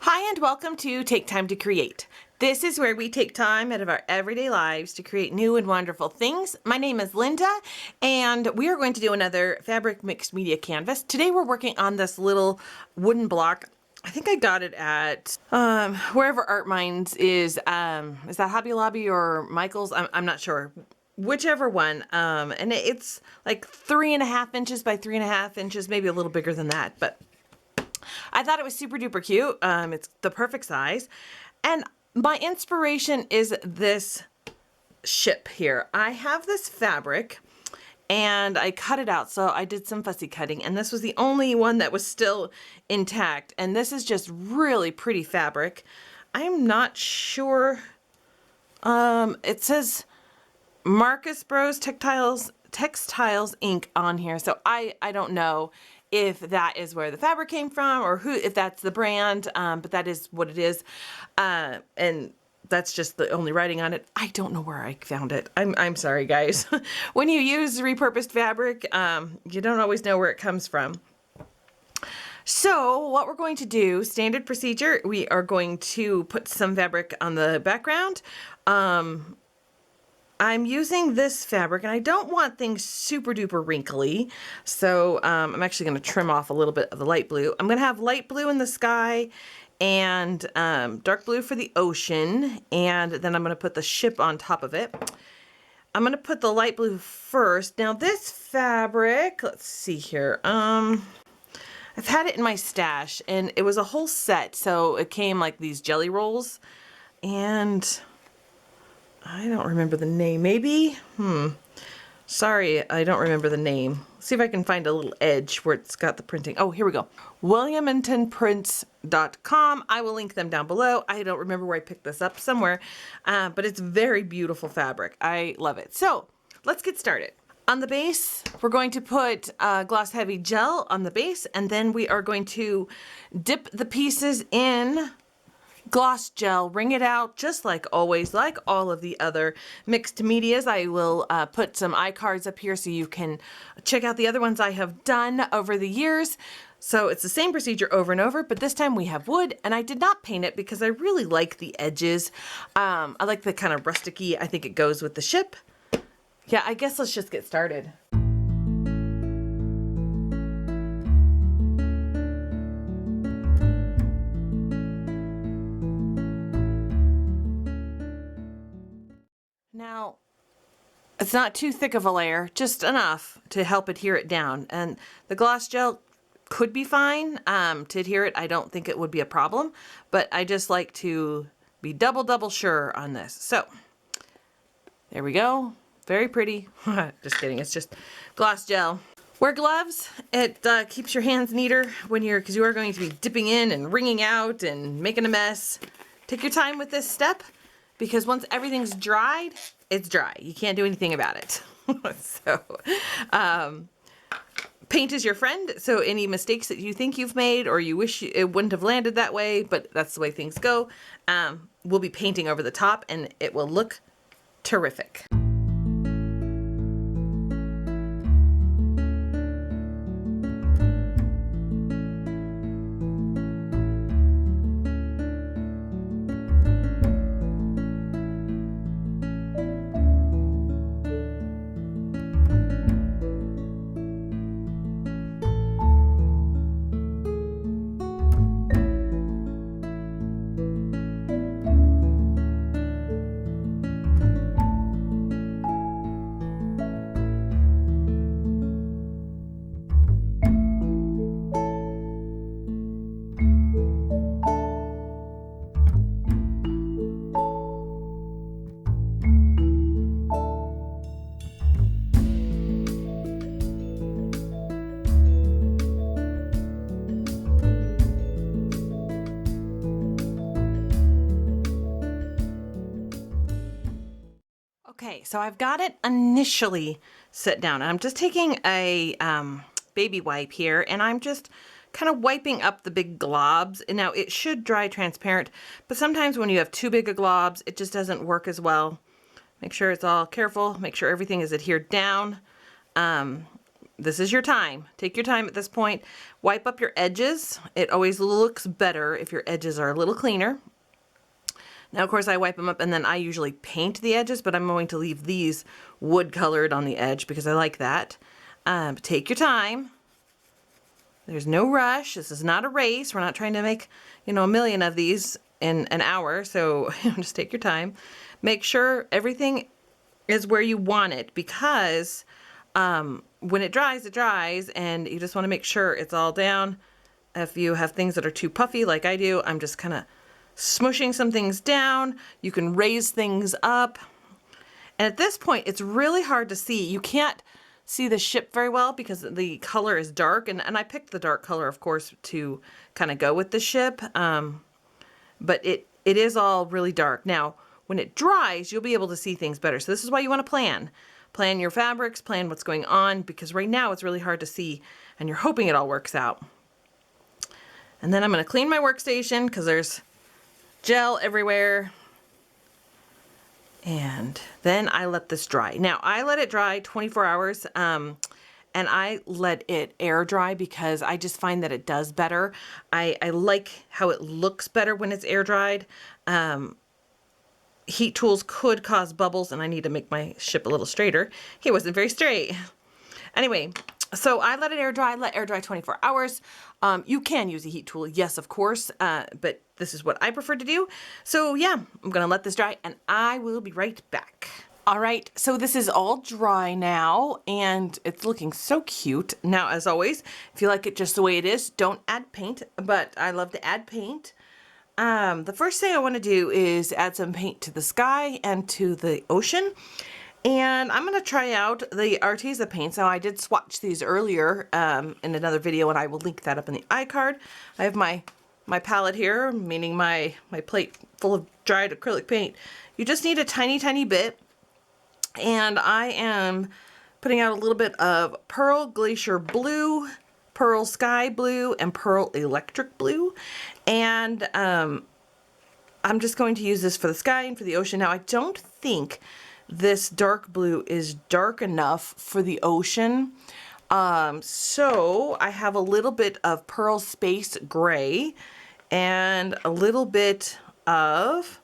Hi and welcome to Take Time to Create. This is where we take time out of our everyday lives to create new and wonderful things. My name is Linda and we are going to do another fabric mixed media canvas. Today we're working on this little wooden block. I think I got it at wherever Art Minds is that Hobby Lobby or Michael's? I'm not sure. Whichever one. And it's like 3.5 inches by 3.5 inches, maybe a little bigger than that, but I thought it was super duper cute. It's the perfect size. And my inspiration is this ship here. I have this fabric and I cut it out. So I did some fussy cutting and this was the only one that was still intact. And this is just really pretty fabric. I'm not sure. It says Marcus Bros Textiles Inc. on here. So I don't know if that is where the fabric came from or if that's the brand, but that is what it is. And that's just the only writing on it. I don't know where I found it. I'm sorry, guys. When you use repurposed fabric, you don't always know where it comes from. So what we're going to do, standard procedure, we are going to put some fabric on the background. I'm using this fabric and I don't want things super duper wrinkly. So I'm actually going to trim off a little bit of the light blue. I'm going to have light blue in the sky and dark blue for the ocean. And then I'm going to put the ship on top of it. I'm going to put the light blue first. Now this fabric, let's see here. I've had it in my stash and it was a whole set. So it came like these jelly rolls and I don't remember the name. Maybe? Sorry, I don't remember the name. Let's see if I can find a little edge where it's got the printing. Oh, here we go. WilliamingtonPrints.com. I will link them down below. I don't remember where I picked this up, somewhere, but it's very beautiful fabric. I love it. So let's get started. On the base, we're going to put gloss heavy gel on the base, and then we are going to dip the pieces in gloss gel, wring it out just like always, like all of the other mixed medias. I will put some iCards up here so you can check out the other ones I have done over the years. So it's the same procedure over and over, but this time we have wood, and I did not paint it because I really like the edges. I like the kind of rusticy. I think it goes with the ship. Yeah, I guess let's just get started. Now, it's not too thick of a layer, just enough to help adhere it down. And the gloss gel could be fine to adhere it. I don't think it would be a problem, but I just like to be double sure on this. So there we go. Very pretty. Just kidding. It's just gloss gel. Wear gloves. It keeps your hands neater because you are going to be dipping in and wringing out and making a mess. Take your time with this step, because once everything's dried, it's dry. You can't do anything about it. So, paint is your friend. So any mistakes that you think you've made or you wish it wouldn't have landed that way, but that's the way things go, we'll be painting over the top and it will look terrific. Okay, so I've got it initially set down. I'm just taking a baby wipe here and I'm just kind of wiping up the big globs. And now it should dry transparent, but sometimes when you have too big of globs, it just doesn't work as well. Make sure it's all careful, make sure everything is adhered down. this is your time. Take your time at this point. Wipe up your edges. It always looks better if your edges are a little cleaner. Now, of course, I wipe them up and then I usually paint the edges, but I'm going to leave these wood colored on the edge because I like that. Take your time. There's no rush. This is not a race. We're not trying to make, a million of these in an hour. So just take your time. Make sure everything is where you want it, because when it dries, and you just want to make sure it's all down. If you have things that are too puffy like I do, I'm just kind of smushing some things down. You can raise things up. And at this point, it's really hard to see. You can't see the ship very well because the color is dark. And I picked the dark color, of course, to kind of go with the ship. But it is all really dark. Now, when it dries, you'll be able to see things better. So this is why you want to plan. Plan your fabrics, plan what's going on, because right now it's really hard to see and you're hoping it all works out. And then I'm going to clean my workstation because there's gel everywhere. And then I let this dry. Now I let it dry 24 hours and I let it air dry because I just find that it does better. I like how it looks better when it's air dried. Heat tools could cause bubbles and I need to make my ship a little straighter. He wasn't very straight. Anyway, so I let it air dry, 24 hours. You can use a heat tool, yes, of course, but this is what I prefer to do. So yeah, I'm gonna let this dry and I will be right back. All right, so this is all dry now and it's looking so cute. Now, as always, if you like it just the way it is, don't add paint, but I love to add paint. The first thing I want to do is add some paint to the sky and to the ocean. And I'm going to try out the Atreza paints. Now, I did swatch these earlier in another video, and I will link that up in the iCard. I have my palette here, meaning my plate full of dried acrylic paint. You just need a tiny, tiny bit. And I am putting out a little bit of Pearl Glacier Blue, Pearl Sky Blue, and Pearl Electric Blue. And I'm just going to use this for the sky and for the ocean. Now, I don't think this dark blue is dark enough for the ocean. So I have a little bit of Pearl Space Gray and a little bit of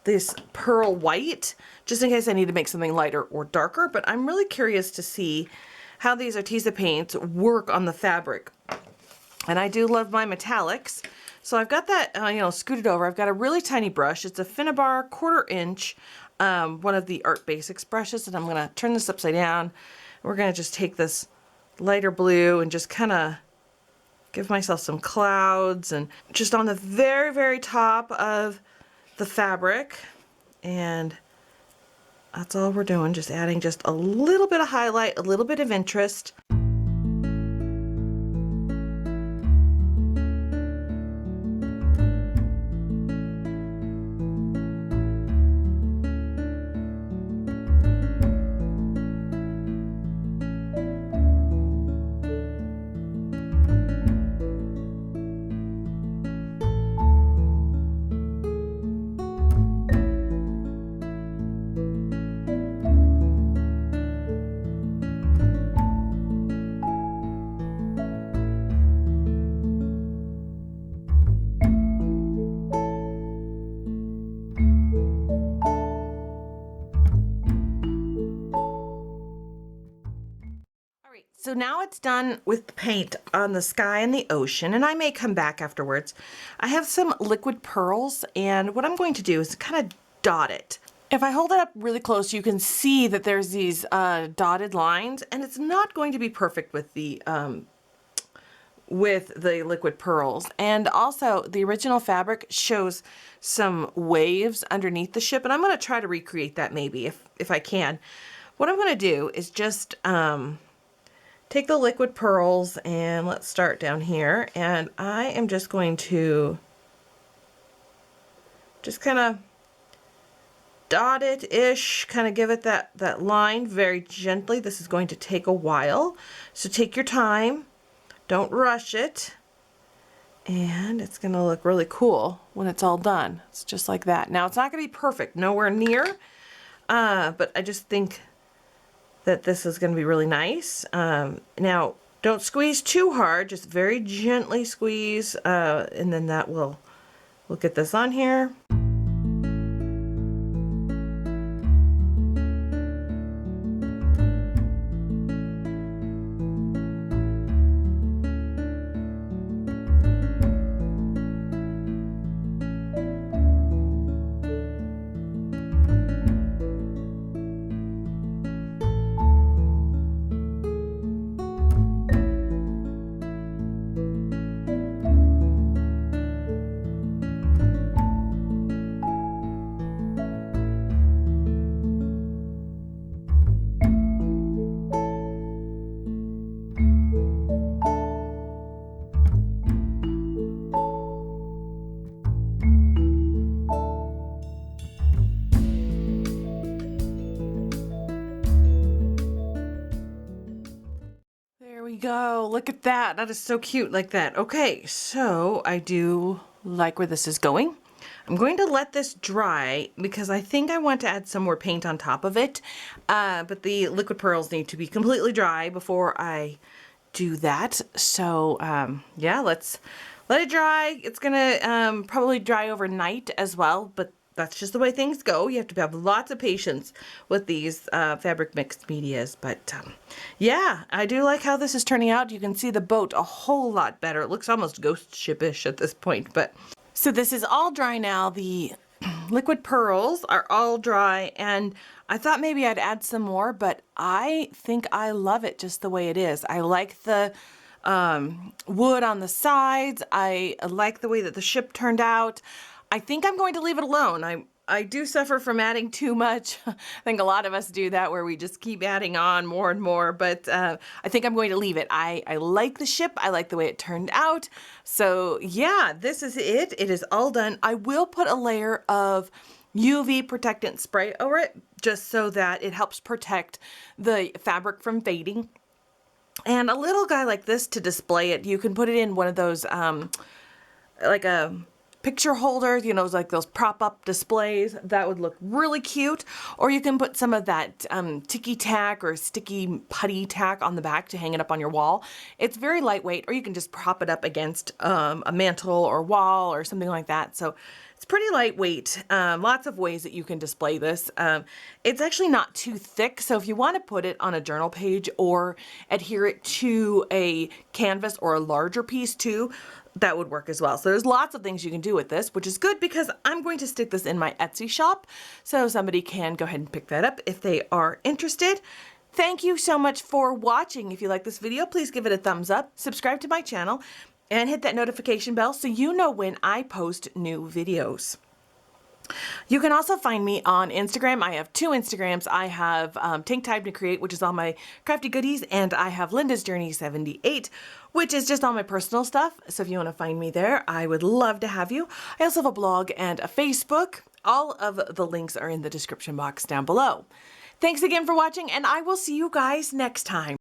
this Pearl White, just in case I need to make something lighter or darker. But I'm really curious to see how these Atreza paints work on the fabric. And I do love my metallics. So I've got that, scooted over. I've got a really tiny brush. It's a Finnabar 1/4 inch, one of the Art Basics brushes. And I'm going to turn this upside down. We're going to just take this lighter blue and just kind of give myself some clouds and just on the very, very top of the fabric. And that's all we're doing, just adding just a little bit of highlight, a little bit of interest. So now it's done with the paint on the sky and the ocean, and I may come back afterwards. I have some liquid pearls, and what I'm going to do is kind of dot it. If I hold it up really close, you can see that there's these dotted lines, and it's not going to be perfect with the liquid pearls. And also, the original fabric shows some waves underneath the ship, and I'm going to try to recreate that maybe if I can. What I'm going to do is just take the liquid pearls, and let's start down here, and I am just going to just kind of dot it-ish, kind of give it that line very gently. This is going to take a while, so take your time, don't rush it, and it's going to look really cool when it's all done. It's just like that. Now, it's not going to be perfect, nowhere near, but I just think that this is going to be really nice. Now, don't squeeze too hard, just very gently squeeze, and then we'll get this on here. There we go. Look at that. That is so cute like that. Okay, so I do like where this is going. I'm going to let this dry because I think I want to add some more paint on top of it. But the liquid pearls need to be completely dry before I do that. So yeah, let's let it dry. It's gonna probably dry overnight as well, but that's just the way things go. You have to have lots of patience with these fabric mixed medias. But yeah, I do like how this is turning out. You can see the boat a whole lot better. It looks almost ghost ship-ish at this point. But so this is all dry now. The liquid pearls are all dry, and I thought maybe I'd add some more, but I think I love it just the way it is. I like the wood on the sides. I like the way that the ship turned out. I think I'm going to leave it alone. I do suffer from adding too much. I think a lot of us do that, where we just keep adding on more and more, but I think I'm going to leave it. I like the ship. I like the way it turned out. So yeah, this is it. It is all done. I will put a layer of UV protectant spray over it, just so that it helps protect the fabric from fading. And a little guy like this to display it, you can put it in one of those, like a picture holders, you know, like those prop-up displays. That would look really cute. Or you can put some of that ticky tack or sticky putty tack on the back to hang it up on your wall. It's very lightweight, or you can just prop it up against a mantle or wall or something like that. So it's pretty lightweight. Lots of ways that you can display this. It's actually not too thick, so if you want to put it on a journal page or adhere it to a canvas or a larger piece too, that would work as well. So there's lots of things you can do with this, which is good because I'm going to stick this in my Etsy shop, so somebody can go ahead and pick that up if they are interested. Thank you so much for watching. If you like this video, please give it a thumbs up, subscribe to my channel, and hit that notification bell so you know when I post new videos. You can also find me on Instagram. I have two Instagrams. I have Take Time to Create, which is all my crafty goodies, and I have Linda's Journey 78, which is just all my personal stuff. So if you want to find me there, I would love to have you. I also have a blog and a Facebook. All of the links are in the description box down below. Thanks again for watching, and I will see you guys next time.